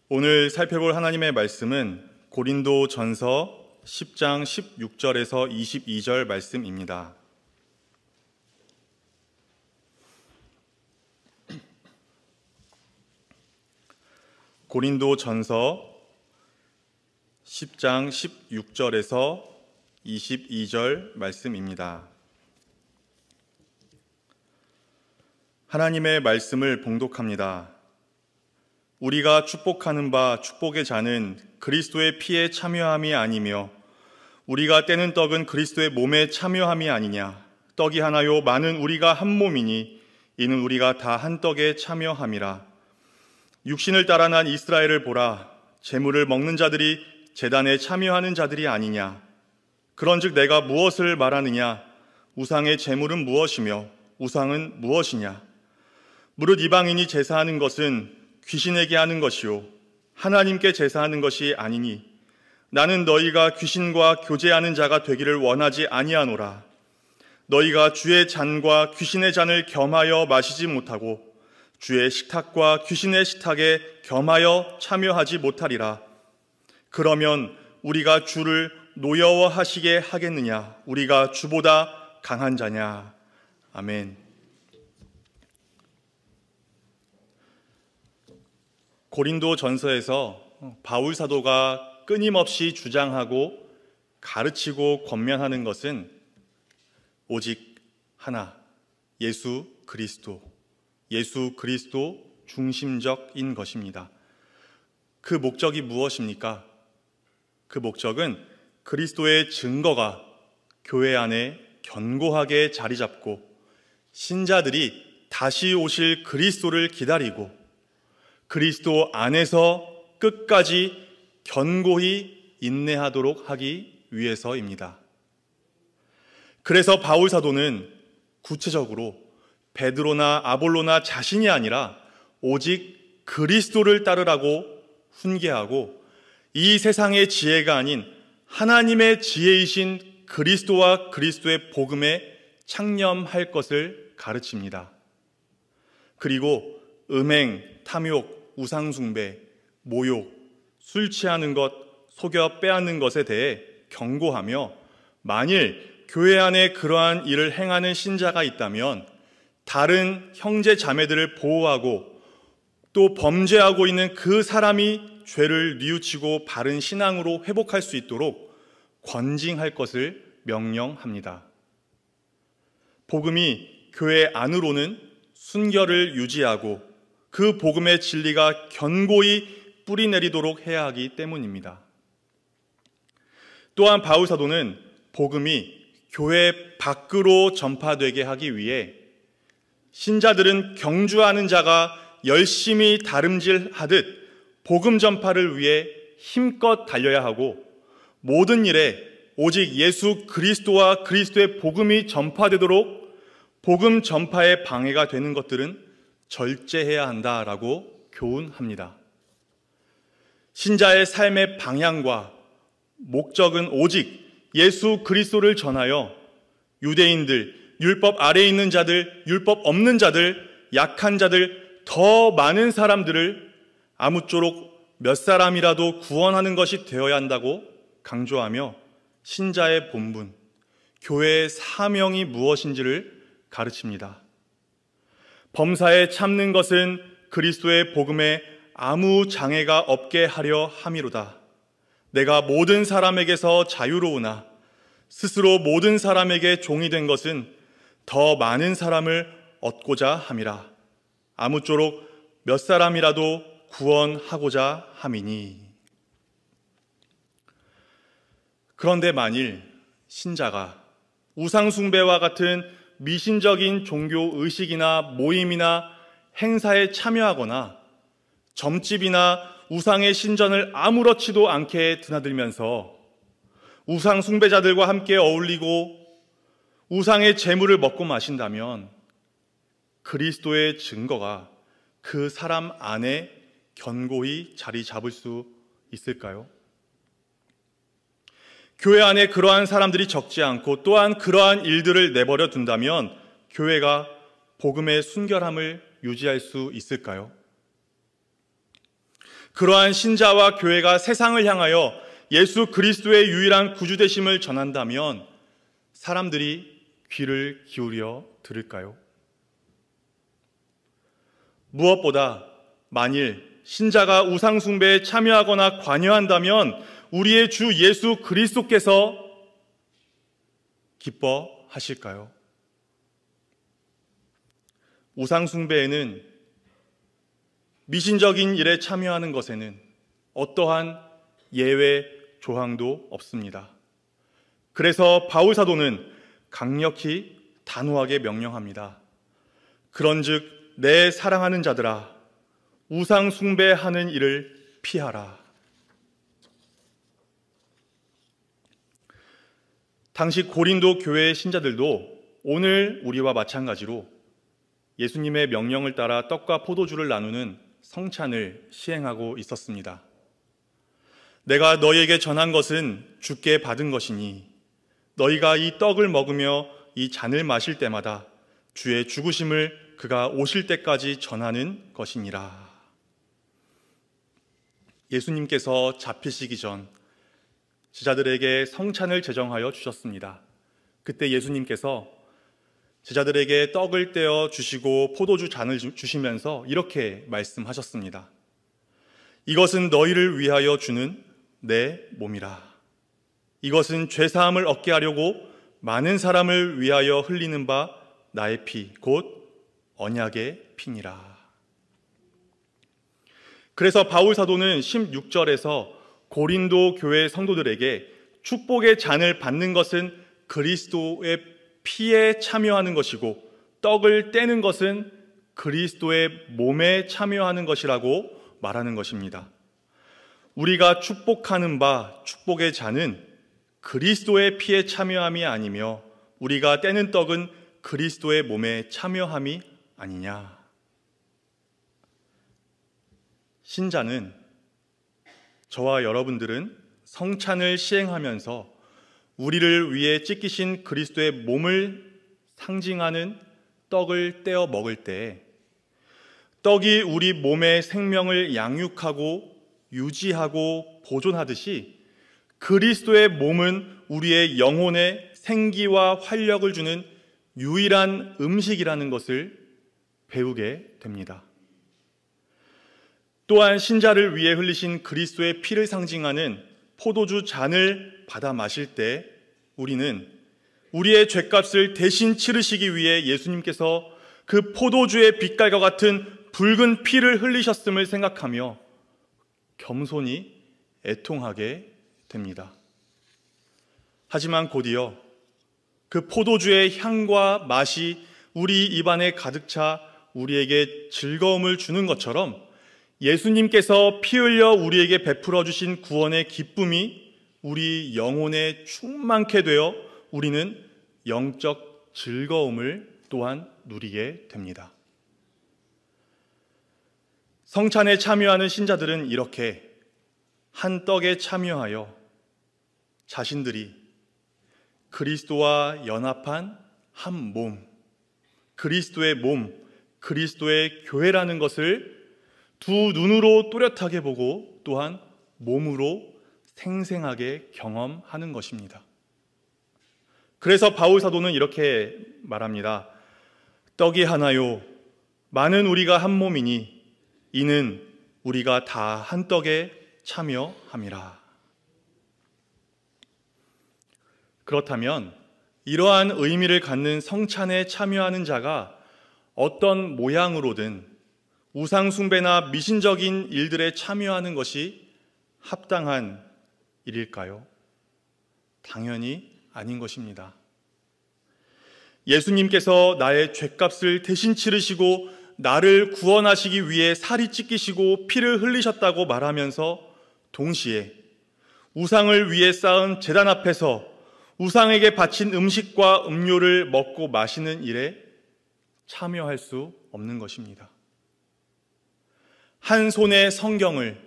오늘 살펴볼 하나님의 말씀은 고린도 전서 10장 16절에서 22절 말씀입니다. 고린도 전서 10장 16절에서 22절 말씀입니다. 하나님의 말씀을 봉독합니다. 우리가 축복하는 바 축복의 자는 그리스도의 피에 참여함이 아니며 우리가 떼는 떡은 그리스도의 몸에 참여함이 아니냐. 떡이 하나요 많은 우리가 한 몸이니 이는 우리가 다 한 떡에 참여함이라. 육신을 따라 난 이스라엘을 보라. 제물을 먹는 자들이 제단에 참여하는 자들이 아니냐. 그런즉 내가 무엇을 말하느냐. 우상의 제물은 무엇이며 우상은 무엇이냐. 무릇 이방인이 제사하는 것은 귀신에게 하는 것이요 하나님께 제사하는 것이 아니니 나는 너희가 귀신과 교제하는 자가 되기를 원하지 아니하노라. 너희가 주의 잔과 귀신의 잔을 겸하여 마시지 못하고 주의 식탁과 귀신의 식탁에 겸하여 참여하지 못하리라. 그러면 우리가 주를 노여워하시게 하겠느냐. 우리가 주보다 강한 자냐. 아멘. 고린도 전서에서 바울 사도가 끊임없이 주장하고 가르치고 권면하는 것은 오직 하나, 예수 그리스도 중심적인 것입니다. 그 목적이 무엇입니까? 그 목적은 그리스도의 증거가 교회 안에 견고하게 자리 잡고 신자들이 다시 오실 그리스도를 기다리고 그리스도 안에서 끝까지 견고히 인내하도록 하기 위해서입니다. 그래서 바울 사도는 구체적으로 베드로나 아볼로나 자신이 아니라 오직 그리스도를 따르라고 훈계하고 이 세상의 지혜가 아닌 하나님의 지혜이신 그리스도와 그리스도의 복음에 창념할 것을 가르칩니다. 그리고 음행, 탐욕, 우상숭배, 모욕, 술 취하는 것, 속여 빼앗는 것에 대해 경고하며 만일 교회 안에 그러한 일을 행하는 신자가 있다면 다른 형제 자매들을 보호하고 또 범죄하고 있는 그 사람이 죄를 뉘우치고 바른 신앙으로 회복할 수 있도록 권징할 것을 명령합니다. 복음이 교회 안으로는 순결을 유지하고 그 복음의 진리가 견고히 뿌리 내리도록 해야 하기 때문입니다. 또한 바울 사도는 복음이 교회 밖으로 전파되게 하기 위해 신자들은 경주하는 자가 열심히 다름질하듯 복음 전파를 위해 힘껏 달려야 하고 모든 일에 오직 예수 그리스도와 그리스도의 복음이 전파되도록 복음 전파에 방해가 되는 것들은 절제해야 한다라고 교훈합니다. 신자의 삶의 방향과 목적은 오직 예수 그리스도를 전하여 유대인들, 율법 아래에 있는 자들, 율법 없는 자들, 약한 자들, 더 많은 사람들을 아무쪼록 몇 사람이라도 구원하는 것이 되어야 한다고 강조하며 신자의 본분, 교회의 사명이 무엇인지를 가르칩니다. 범사에 참는 것은 그리스도의 복음에 아무 장애가 없게 하려 함이로다. 내가 모든 사람에게서 자유로우나 스스로 모든 사람에게 종이 된 것은 더 많은 사람을 얻고자 함이라. 아무쪼록 몇 사람이라도 구원하고자 함이니. 그런데 만일 신자가 우상숭배와 같은 미신적인 종교 의식이나 모임이나 행사에 참여하거나 점집이나 우상의 신전을 아무렇지도 않게 드나들면서 우상 숭배자들과 함께 어울리고 우상의 재물을 먹고 마신다면 그리스도의 증거가 그 사람 안에 견고히 자리 잡을 수 있을까요? 교회 안에 그러한 사람들이 적지 않고 또한 그러한 일들을 내버려 둔다면 교회가 복음의 순결함을 유지할 수 있을까요? 그러한 신자와 교회가 세상을 향하여 예수 그리스도의 유일한 구주 되심을 전한다면 사람들이 귀를 기울여 들을까요? 무엇보다 만일 신자가 우상 숭배에 참여하거나 관여한다면 우리의 주 예수 그리스도께서 기뻐하실까요? 우상 숭배에는, 미신적인 일에 참여하는 것에는 어떠한 예외 조항도 없습니다. 그래서 바울 사도는 강력히 단호하게 명령합니다. 그런즉 내 사랑하는 자들아, 우상 숭배하는 일을 피하라. 당시 고린도 교회의 신자들도 오늘 우리와 마찬가지로 예수님의 명령을 따라 떡과 포도주를 나누는 성찬을 시행하고 있었습니다. 내가 너희에게 전한 것은 주께 받은 것이니 너희가 이 떡을 먹으며 이 잔을 마실 때마다 주의 죽으심을 그가 오실 때까지 전하는 것이니라. 예수님께서 잡히시기 전 제자들에게 성찬을 제정하여 주셨습니다. 그때 예수님께서 제자들에게 떡을 떼어 주시고 포도주 잔을 주시면서 이렇게 말씀하셨습니다. 이것은 너희를 위하여 주는 내 몸이라. 이것은 죄사함을 얻게 하려고 많은 사람을 위하여 흘리는 바 나의 피, 곧 언약의 피니라. 그래서 바울 사도는 16절에서 고린도 교회 성도들에게 축복의 잔을 받는 것은 그리스도의 피에 참여하는 것이고 떡을 떼는 것은 그리스도의 몸에 참여하는 것이라고 말하는 것입니다. 우리가 축복하는 바 축복의 잔은 그리스도의 피에 참여함이 아니며 우리가 떼는 떡은 그리스도의 몸에 참여함이 아니냐. 신자는, 저와 여러분들은 성찬을 시행하면서 우리를 위해 찢기신 그리스도의 몸을 상징하는 떡을 떼어 먹을 때 떡이 우리 몸의 생명을 양육하고 유지하고 보존하듯이 그리스도의 몸은 우리의 영혼에 생기와 활력을 주는 유일한 음식이라는 것을 배우게 됩니다. 또한 신자를 위해 흘리신 그리스도의 피를 상징하는 포도주 잔을 받아 마실 때 우리는 우리의 죄값을 대신 치르시기 위해 예수님께서 그 포도주의 빛깔과 같은 붉은 피를 흘리셨음을 생각하며 겸손히 애통하게 됩니다. 하지만 곧이어 그 포도주의 향과 맛이 우리 입안에 가득 차 우리에게 즐거움을 주는 것처럼 예수님께서 피 흘려 우리에게 베풀어 주신 구원의 기쁨이 우리 영혼에 충만케 되어 우리는 영적 즐거움을 또한 누리게 됩니다. 성찬에 참여하는 신자들은 이렇게 한 떡에 참여하여 자신들이 그리스도와 연합한 한 몸, 그리스도의 몸, 그리스도의 교회라는 것을 두 눈으로 또렷하게 보고 또한 몸으로 생생하게 경험하는 것입니다. 그래서 바울 사도는 이렇게 말합니다. 떡이 하나요, 많은 우리가 한 몸이니 이는 우리가 다 한 떡에 참여함이라. 그렇다면 이러한 의미를 갖는 성찬에 참여하는 자가 어떤 모양으로든 우상 숭배나 미신적인 일들에 참여하는 것이 합당한 일일까요? 당연히 아닌 것입니다. 예수님께서 나의 죄값을 대신 치르시고 나를 구원하시기 위해 살이 찢기시고 피를 흘리셨다고 말하면서 동시에 우상을 위해 쌓은 제단 앞에서 우상에게 바친 음식과 음료를 먹고 마시는 일에 참여할 수 없는 것입니다. 한 손에 성경을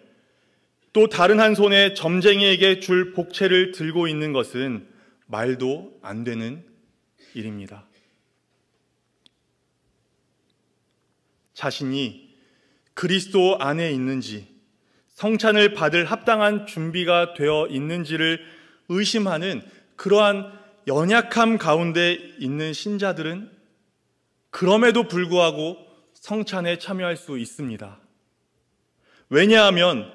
또 다른 한 손에 점쟁이에게 줄 복채를 들고 있는 것은 말도 안 되는 일입니다. 자신이 그리스도 안에 있는지 성찬을 받을 합당한 준비가 되어 있는지를 의심하는 그러한 연약함 가운데 있는 신자들은 그럼에도 불구하고 성찬에 참여할 수 있습니다. 왜냐하면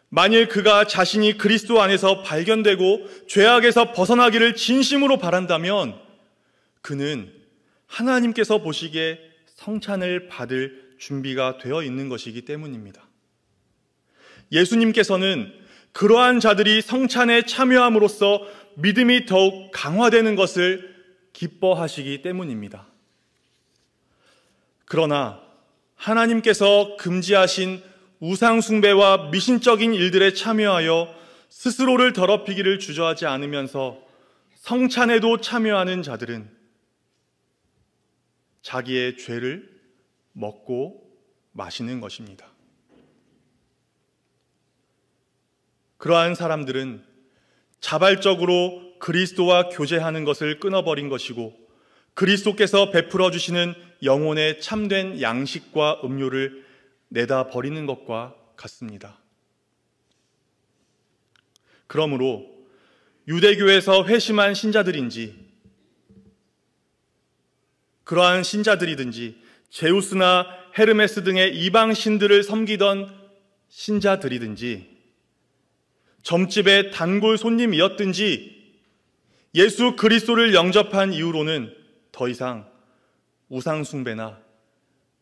만일 그가 자신이 그리스도 안에서 발견되고 죄악에서 벗어나기를 진심으로 바란다면 그는 하나님께서 보시기에 성찬을 받을 준비가 되어 있는 것이기 때문입니다. 예수님께서는 그러한 자들이 성찬에 참여함으로써 믿음이 더욱 강화되는 것을 기뻐하시기 때문입니다. 그러나 하나님께서 금지하신 우상숭배와 미신적인 일들에 참여하여 스스로를 더럽히기를 주저하지 않으면서 성찬에도 참여하는 자들은 자기의 죄를 먹고 마시는 것입니다. 그러한 사람들은 자발적으로 그리스도와 교제하는 것을 끊어버린 것이고 그리스도께서 베풀어 주시는 영혼의 참된 양식과 음료를 내다 버리는 것과 같습니다. 그러므로 유대교에서 회심한 신자들인지 그러한 신자들이든지 제우스나 헤르메스 등의 이방 신들을 섬기던 신자들이든지 점집의 단골 손님이었든지 예수 그리스도를 영접한 이후로는 더 이상 우상 숭배나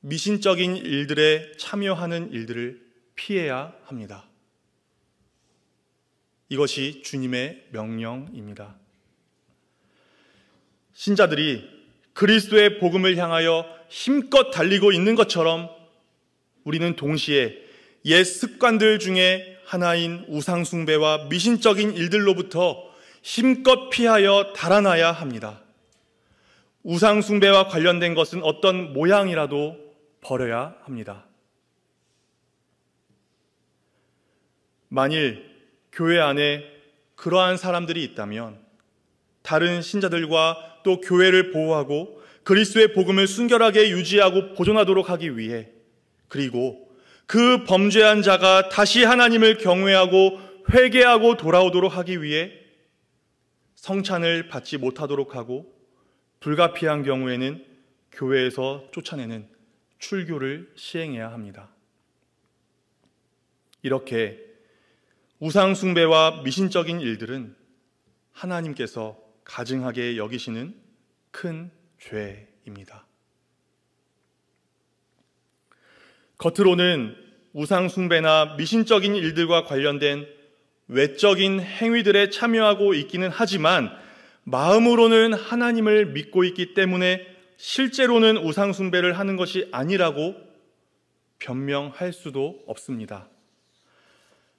미신적인 일들에 참여하는 일들을 피해야 합니다. 이것이 주님의 명령입니다. 신자들이 그리스도의 복음을 향하여 힘껏 달리고 있는 것처럼 우리는 동시에 옛 습관들 중에 하나인 우상 숭배와 미신적인 일들로부터 힘껏 피하여 달아나야 합니다. 우상 숭배와 관련된 것은 어떤 모양이라도 버려야 합니다. 만일 교회 안에 그러한 사람들이 있다면 다른 신자들과 또 교회를 보호하고 그리스도의 복음을 순결하게 유지하고 보존하도록 하기 위해 그리고 그 범죄한 자가 다시 하나님을 경외하고 회개하고 돌아오도록 하기 위해 성찬을 받지 못하도록 하고 불가피한 경우에는 교회에서 쫓아내는 출교를 시행해야 합니다. 이렇게 우상 숭배와 미신적인 일들은 하나님께서 가증하게 여기시는 큰 죄입니다. 겉으로는 우상 숭배나 미신적인 일들과 관련된 외적인 행위들에 참여하고 있기는 하지만 마음으로는 하나님을 믿고 있기 때문에 실제로는 우상 숭배를 하는 것이 아니라고 변명할 수도 없습니다.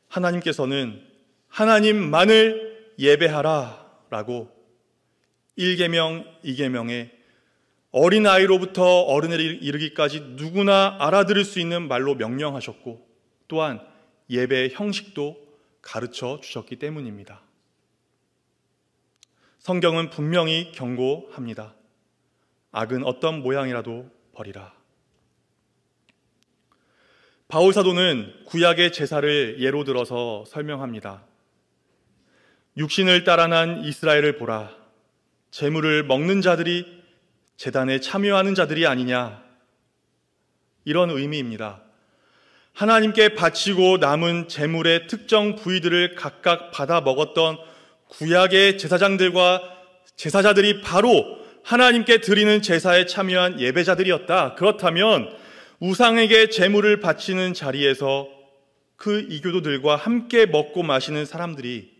하나님께서는 하나님만을 예배하라 라고 1계명, 2계명에 어린아이로부터 어른에 이르기까지 누구나 알아들을 수 있는 말로 명령하셨고 또한 예배의 형식도 가르쳐 주셨기 때문입니다. 성경은 분명히 경고합니다. 악은 어떤 모양이라도 버리라. 바울 사도는 구약의 제사를 예로 들어서 설명합니다. 육신을 따라 난 이스라엘을 보라. 제물을 먹는 자들이 제단에 참여하는 자들이 아니냐. 이런 의미입니다. 하나님께 바치고 남은 제물의 특정 부위들을 각각 받아 먹었던 구약의 제사장들과 제사자들이 바로 하나님께 드리는 제사에 참여한 예배자들이었다. 그렇다면 우상에게 제물을 바치는 자리에서 그 이교도들과 함께 먹고 마시는 사람들이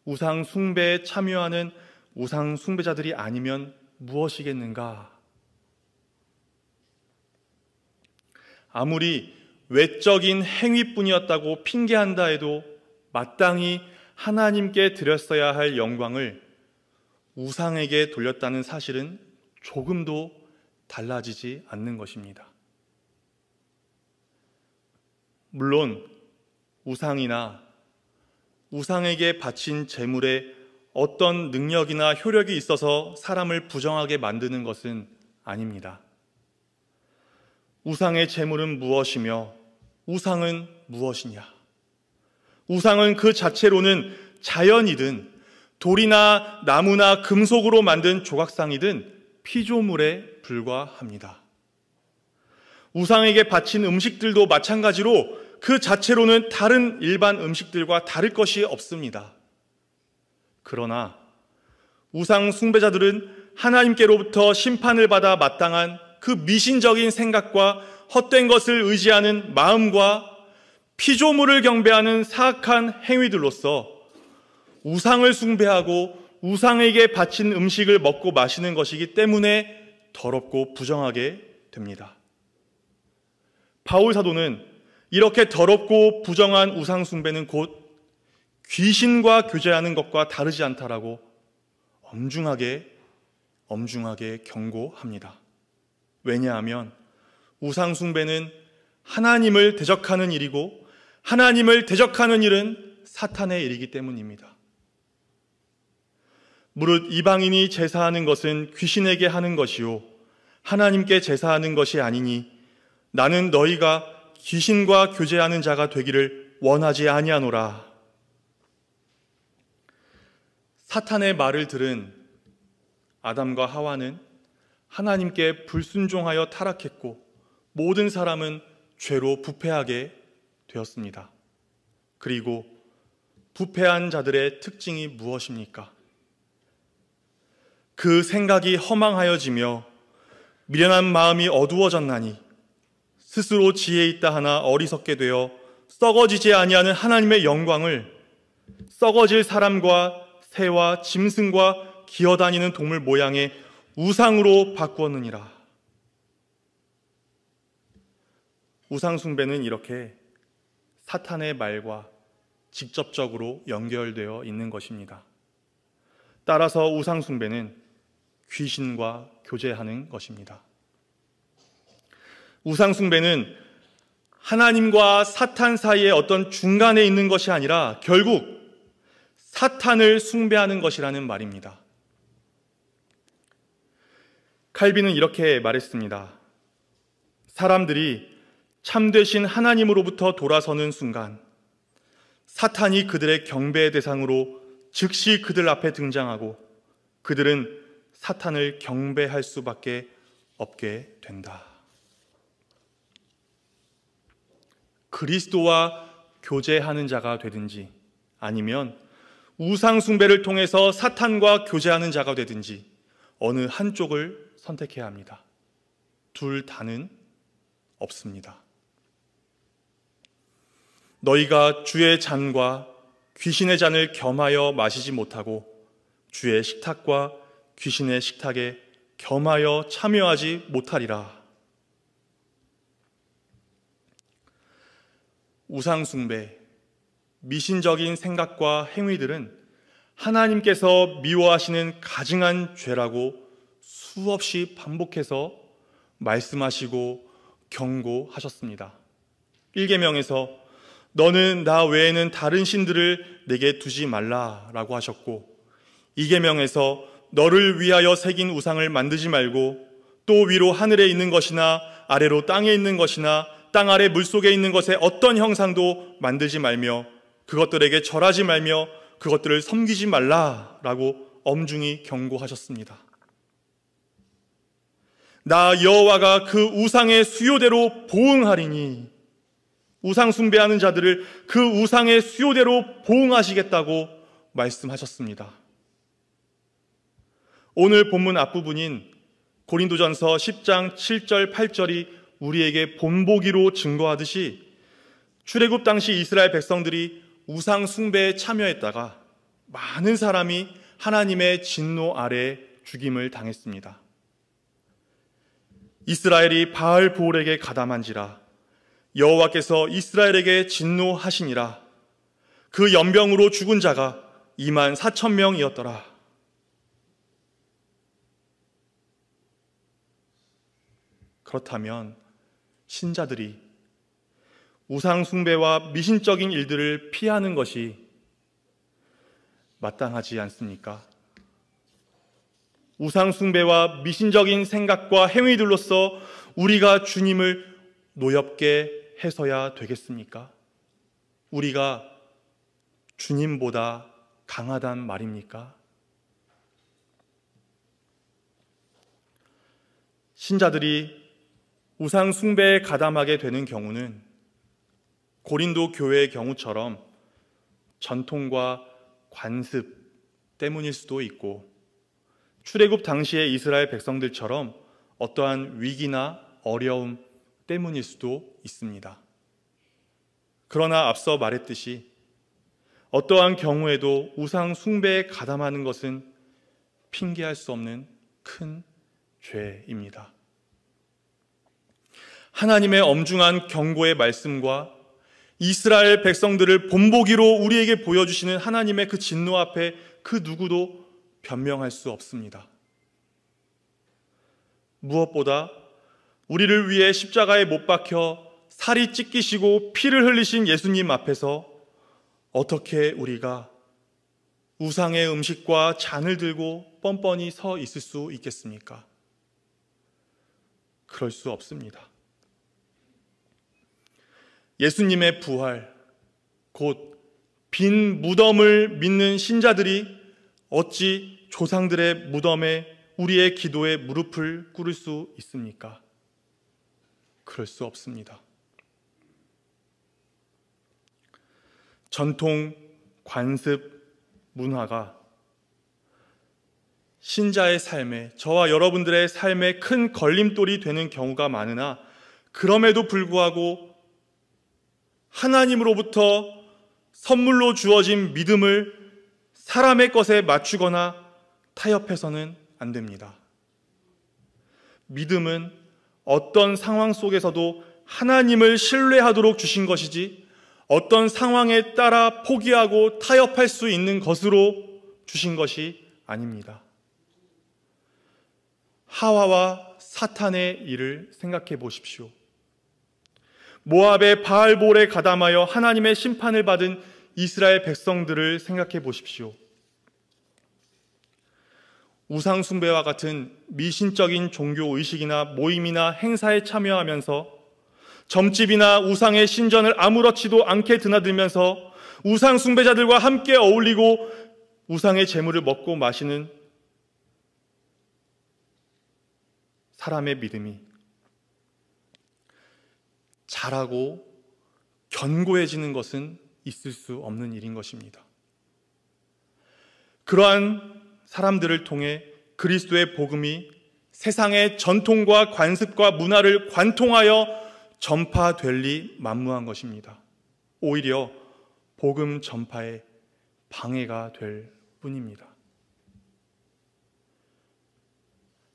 우상 숭배에 참여하는 우상 숭배자들이 아니면 무엇이겠는가? 아무리 외적인 행위뿐이었다고 핑계한다 해도 마땅히 하나님께 드렸어야 할 영광을 우상에게 돌렸다는 사실은 조금도 달라지지 않는 것입니다. 물론 우상이나 우상에게 바친 제물에 어떤 능력이나 효력이 있어서 사람을 부정하게 만드는 것은 아닙니다. 우상의 제물은 무엇이며 우상은 무엇이냐? 우상은 그 자체로는 자연이든 돌이나 나무나 금속으로 만든 조각상이든 피조물에 불과합니다. 우상에게 바친 음식들도 마찬가지로 그 자체로는 다른 일반 음식들과 다를 것이 없습니다. 그러나 우상 숭배자들은 하나님께로부터 심판을 받아 마땅한 그 미신적인 생각과 헛된 것을 의지하는 마음과 피조물을 경배하는 사악한 행위들로서 우상을 숭배하고 우상에게 바친 음식을 먹고 마시는 것이기 때문에 더럽고 부정하게 됩니다. 바울 사도는 이렇게 더럽고 부정한 우상 숭배는 곧 귀신과 교제하는 것과 다르지 않다라고 엄중하게 경고합니다. 왜냐하면 우상 숭배는 하나님을 대적하는 일이고 하나님을 대적하는 일은 사탄의 일이기 때문입니다. 무릇 이방인이 제사하는 것은 귀신에게 하는 것이요 하나님께 제사하는 것이 아니니 나는 너희가 귀신과 교제하는 자가 되기를 원하지 아니하노라. 사탄의 말을 들은 아담과 하와는 하나님께 불순종하여 타락했고 모든 사람은 죄로 부패하게 되었습니다. 그리고 부패한 자들의 특징이 무엇입니까? 그 생각이 허망하여지며 미련한 마음이 어두워졌나니 스스로 지혜 있다 하나 어리석게 되어 썩어지지 아니하는 하나님의 영광을 썩어질 사람과 새와 짐승과 기어다니는 동물 모양의 우상으로 바꾸었느니라. 우상 숭배는 이렇게 사탄의 말과 직접적으로 연결되어 있는 것입니다. 따라서 우상 숭배는 귀신과 교제하는 것입니다. 우상 숭배는 하나님과 사탄 사이에 어떤 중간에 있는 것이 아니라 결국 사탄을 숭배하는 것이라는 말입니다. 칼빈은 이렇게 말했습니다. 사람들이 참되신 하나님으로부터 돌아서는 순간 사탄이 그들의 경배의 대상으로 즉시 그들 앞에 등장하고 그들은 사탄을 경배할 수밖에 없게 된다. 그리스도와 교제하는 자가 되든지 아니면 우상 숭배를 통해서 사탄과 교제하는 자가 되든지 어느 한쪽을 선택해야 합니다. 둘 다는 없습니다. 너희가 주의 잔과 귀신의 잔을 겸하여 마시지 못하고 주의 식탁과 귀신의 식탁에 겸하여 참여하지 못하리라. 우상 숭배, 미신적인 생각과 행위들은 하나님께서 미워하시는 가증한 죄라고 수없이 반복해서 말씀하시고 경고하셨습니다. 1계명에서 너는 나 외에는 다른 신들을 내게 두지 말라라고 하셨고 2계명에서 너를 위하여 새긴 우상을 만들지 말고 또 위로 하늘에 있는 것이나 아래로 땅에 있는 것이나 땅 아래 물속에 있는 것에 어떤 형상도 만들지 말며 그것들에게 절하지 말며 그것들을 섬기지 말라라고 엄중히 경고하셨습니다. 나 여호와가 그 우상의 수요대로 보응하리니 우상 숭배하는 자들을 그 우상의 수요대로 보응하시겠다고 말씀하셨습니다. 오늘 본문 앞부분인 고린도전서 10장 7절 8절이 우리에게 본보기로 증거하듯이 출애굽 당시 이스라엘 백성들이 우상 숭배에 참여했다가 많은 사람이 하나님의 진노 아래 죽임을 당했습니다. 이스라엘이 바알 보올에게 가담한지라 여호와께서 이스라엘에게 진노하시니라. 그 연병으로 죽은 자가 24,000명이었더라. 그렇다면 신자들이 우상 숭배와 미신적인 일들을 피하는 것이 마땅하지 않습니까? 우상 숭배와 미신적인 생각과 행위들로서 우리가 주님을 노엽게 해서야 되겠습니까? 우리가 주님보다 강하단 말입니까? 신자들이 우상 숭배에 가담하게 되는 경우는 고린도 교회의 경우처럼 전통과 관습 때문일 수도 있고, 출애굽 당시의 이스라엘 백성들처럼 어떠한 위기나 어려움 때문일 수도 있습니다. 그러나 앞서 말했듯이 어떠한 경우에도 우상 숭배에 가담하는 것은 핑계할 수 없는 큰 죄입니다. 하나님의 엄중한 경고의 말씀과 이스라엘 백성들을 본보기로 우리에게 보여주시는 하나님의 그 진노 앞에 그 누구도 변명할 수 없습니다. 무엇보다 우리를 위해 십자가에 못 박혀 살이 찢기시고 피를 흘리신 예수님 앞에서 어떻게 우리가 우상의 음식과 잔을 들고 뻔뻔히 서 있을 수 있겠습니까? 그럴 수 없습니다. 예수님의 부활, 곧 빈 무덤을 믿는 신자들이 어찌 조상들의 무덤에 우리의 기도에 무릎을 꿇을 수 있습니까? 그럴 수 없습니다. 전통, 관습, 문화가 신자의 삶에, 저와 여러분들의 삶에 큰 걸림돌이 되는 경우가 많으나, 그럼에도 불구하고 하나님으로부터 선물로 주어진 믿음을 사람의 것에 맞추거나 타협해서는 안 됩니다. 믿음은 어떤 상황 속에서도 하나님을 신뢰하도록 주신 것이지, 어떤 상황에 따라 포기하고 타협할 수 있는 것으로 주신 것이 아닙니다. 하와와 사탄의 일을 생각해 보십시오. 모압의 바알볼에 가담하여 하나님의 심판을 받은 이스라엘 백성들을 생각해 보십시오. 우상 숭배와 같은 미신적인 종교 의식이나 모임이나 행사에 참여하면서 점집이나 우상의 신전을 아무렇지도 않게 드나들면서 우상 숭배자들과 함께 어울리고 우상의 재물을 먹고 마시는 사람의 믿음이 자라고 견고해지는 것은 있을 수 없는 일인 것입니다. 그러한 사람들을 통해 그리스도의 복음이 세상의 전통과 관습과 문화를 관통하여 전파될 리 만무한 것입니다. 오히려 복음 전파에 방해가 될 뿐입니다.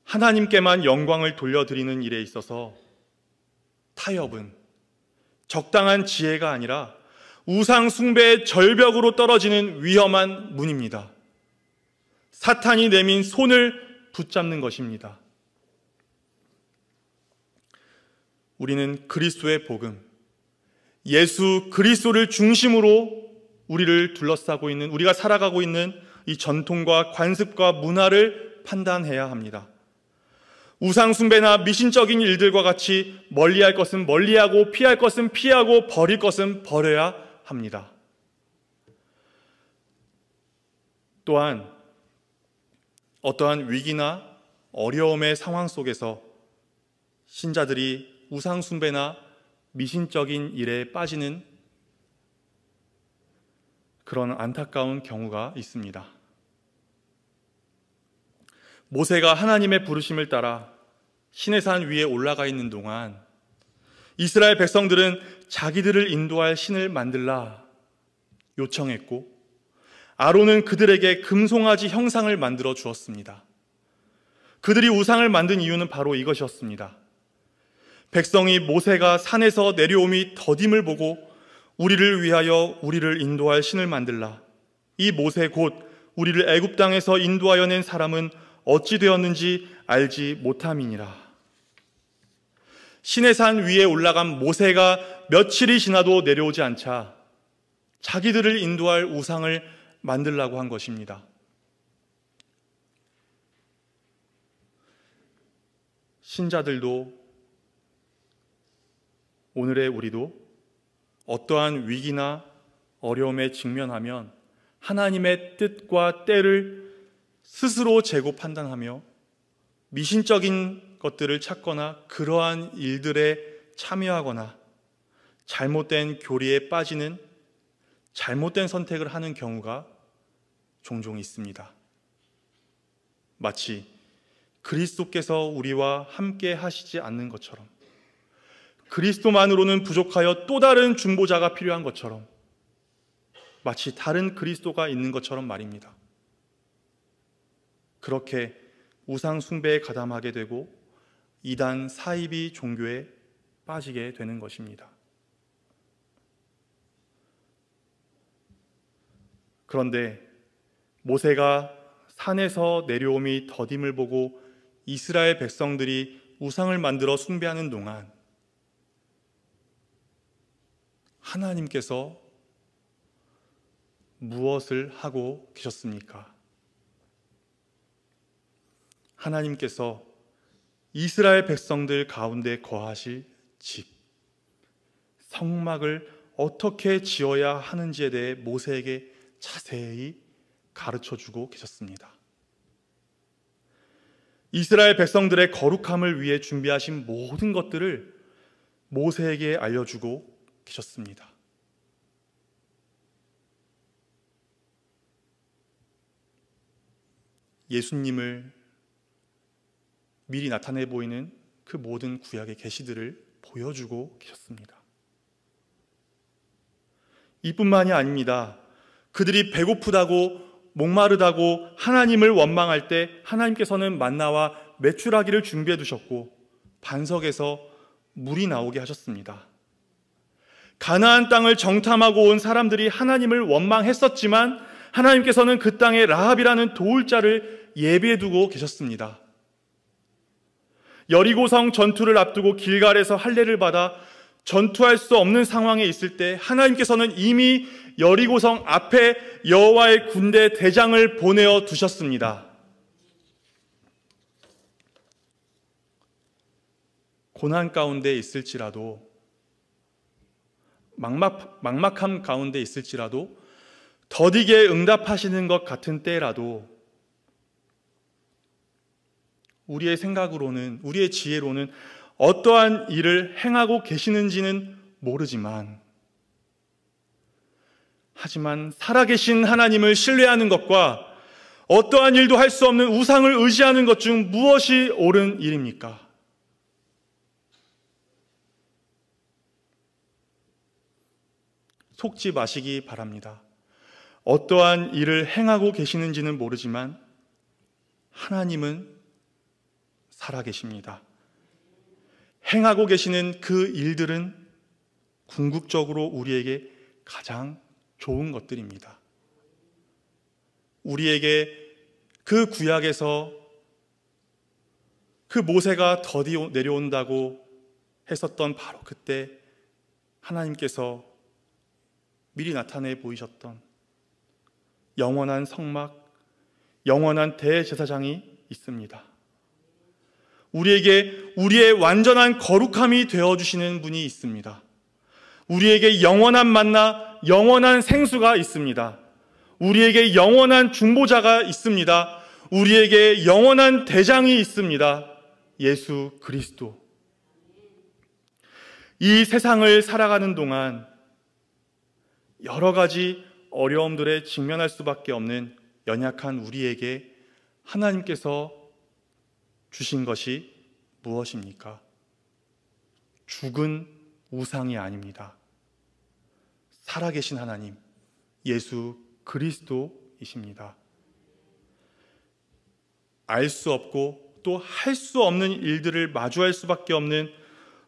하나님께만 영광을 돌려드리는 일에 있어서 타협은 적당한 지혜가 아니라 우상 숭배의 절벽으로 떨어지는 위험한 문입니다. 사탄이 내민 손을 붙잡는 것입니다. 우리는 그리스도의 복음, 예수 그리스도를 중심으로 우리를 둘러싸고 있는, 우리가 살아가고 있는 이 전통과 관습과 문화를 판단해야 합니다. 우상 숭배나 미신적인 일들과 같이 멀리할 것은 멀리하고 피할 것은 피하고 버릴 것은 버려야 합니다. 또한 어떠한 위기나 어려움의 상황 속에서 신자들이 우상 숭배나 미신적인 일에 빠지는 그런 안타까운 경우가 있습니다. 모세가 하나님의 부르심을 따라 시내산 위에 올라가 있는 동안 이스라엘 백성들은 자기들을 인도할 신을 만들라 요청했고, 아론은 그들에게 금송아지 형상을 만들어 주었습니다. 그들이 우상을 만든 이유는 바로 이것이었습니다. 백성이 모세가 산에서 내려옴이 더딤을 보고 우리를 위하여 우리를 인도할 신을 만들라. 이 모세 곧 우리를 애굽 땅에서 인도하여 낸 사람은 어찌 되었는지 알지 못함이니라. 시내산 위에 올라간 모세가 며칠이 지나도 내려오지 않자 자기들을 인도할 우상을 만들라고 한 것입니다. 신자들도 오늘의 우리도 어떠한 위기나 어려움에 직면하면 하나님의 뜻과 때를 스스로 재고 판단하며 미신적인 것들을 찾거나 그러한 일들에 참여하거나 잘못된 교리에 빠지는 잘못된 선택을 하는 경우가 종종 있습니다. 마치 그리스도께서 우리와 함께 하시지 않는 것처럼, 그리스도만으로는 부족하여 또 다른 중보자가 필요한 것처럼, 마치 다른 그리스도가 있는 것처럼 말입니다. 그렇게 우상 숭배에 가담하게 되고 이단 사이비 종교에 빠지게 되는 것입니다. 그런데 모세가 산에서 내려옴이 더딤을 보고 이스라엘 백성들이 우상을 만들어 숭배하는 동안 하나님께서 무엇을 하고 계셨습니까? 하나님께서 이스라엘 백성들 가운데 거하실 집, 성막을 어떻게 지어야 하는지에 대해 모세에게 자세히 가르쳐주고 계셨습니다. 이스라엘 백성들의 거룩함을 위해 준비하신 모든 것들을 모세에게 알려주고 계셨습니다. 예수님을 미리 나타내 보이는 그 모든 구약의 계시들을 보여주고 계셨습니다. 이뿐만이 아닙니다. 그들이 배고프다고 목마르다고 하나님을 원망할 때 하나님께서는 만나와 메추라기를 준비해 두셨고 반석에서 물이 나오게 하셨습니다. 가나안 땅을 정탐하고 온 사람들이 하나님을 원망했었지만 하나님께서는 그 땅에 라합이라는 도울 자를 예비해 두고 계셨습니다. 여리고성 전투를 앞두고 길갈에서 할례를 받아 전투할 수 없는 상황에 있을 때 하나님께서는 이미 여리고성 앞에 여호와의 군대 대장을 보내어 두셨습니다. 고난 가운데 있을지라도, 막막함 가운데 있을지라도, 더디게 응답하시는 것 같은 때라도 우리의 생각으로는, 우리의 지혜로는 어떠한 일을 행하고 계시는지는 모르지만, 하지만 살아계신 하나님을 신뢰하는 것과 어떠한 일도 할 수 없는 우상을 의지하는 것 중 무엇이 옳은 일입니까? 속지 마시기 바랍니다. 어떠한 일을 행하고 계시는지는 모르지만 하나님은 살아계십니다. 행하고 계시는 그 일들은 궁극적으로 우리에게 가장 좋은 것들입니다. 우리에게 그 구약에서 그 모세가 더디 내려온다고 했었던 바로 그때 하나님께서 미리 나타내 보이셨던 영원한 성막, 영원한 대제사장이 있습니다. 우리에게 우리의 완전한 거룩함이 되어주시는 분이 있습니다. 우리에게 영원한 만나, 영원한 생수가 있습니다. 우리에게 영원한 중보자가 있습니다. 우리에게 영원한 대장이 있습니다. 예수 그리스도. 이 세상을 살아가는 동안 여러 가지 어려움들에 직면할 수밖에 없는 연약한 우리에게 하나님께서 주신 것이 무엇입니까? 죽은 우상이 아닙니다. 살아계신 하나님, 예수 그리스도이십니다. 알 수 없고 또 할 수 없는 일들을 마주할 수밖에 없는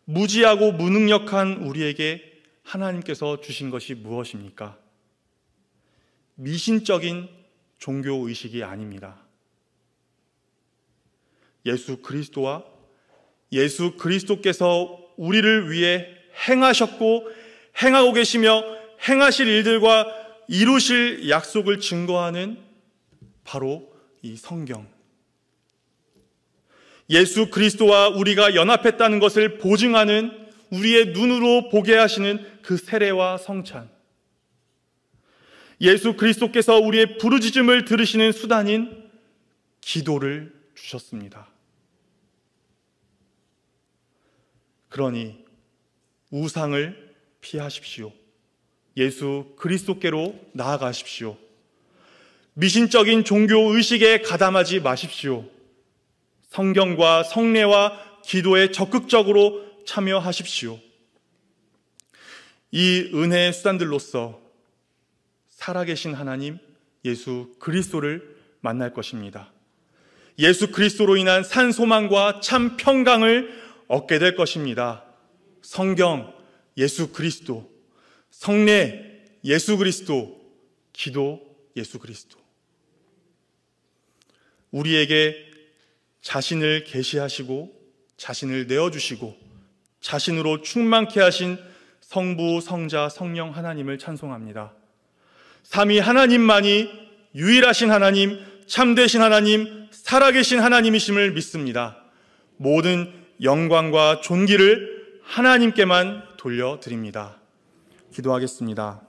무지하고 무능력한 우리에게 하나님께서 주신 것이 무엇입니까? 미신적인 종교의식이 아닙니다. 예수 그리스도와 예수 그리스도께서 우리를 위해 행하셨고 행하고 계시며 행하실 일들과 이루실 약속을 증거하는 바로 이 성경. 예수 그리스도와 우리가 연합했다는 것을 보증하는 우리의 눈으로 보게 하시는 그 세례와 성찬. 예수 그리스도께서 우리의 부르짖음을 들으시는 수단인 기도를 주셨습니다. 그러니 우상을 피하십시오. 예수 그리스도께로 나아가십시오. 미신적인 종교 의식에 가담하지 마십시오. 성경과 성례와 기도에 적극적으로 참여하십시오. 이 은혜의 수단들로서 살아계신 하나님 예수 그리스도를 만날 것입니다. 예수 그리스도로 인한 산 소망과 참 평강을 얻게 될 것입니다. 성경 예수 그리스도, 성례 예수 그리스도, 기도 예수 그리스도. 우리에게 자신을 계시하시고 자신을 내어주시고 자신으로 충만케 하신 성부, 성자, 성령 하나님을 찬송합니다. 삼위 하나님만이 유일하신 하나님, 참되신 하나님, 살아계신 하나님이심을 믿습니다. 모든 영광과 존귀를 하나님께만 돌려드립니다. 기도하겠습니다.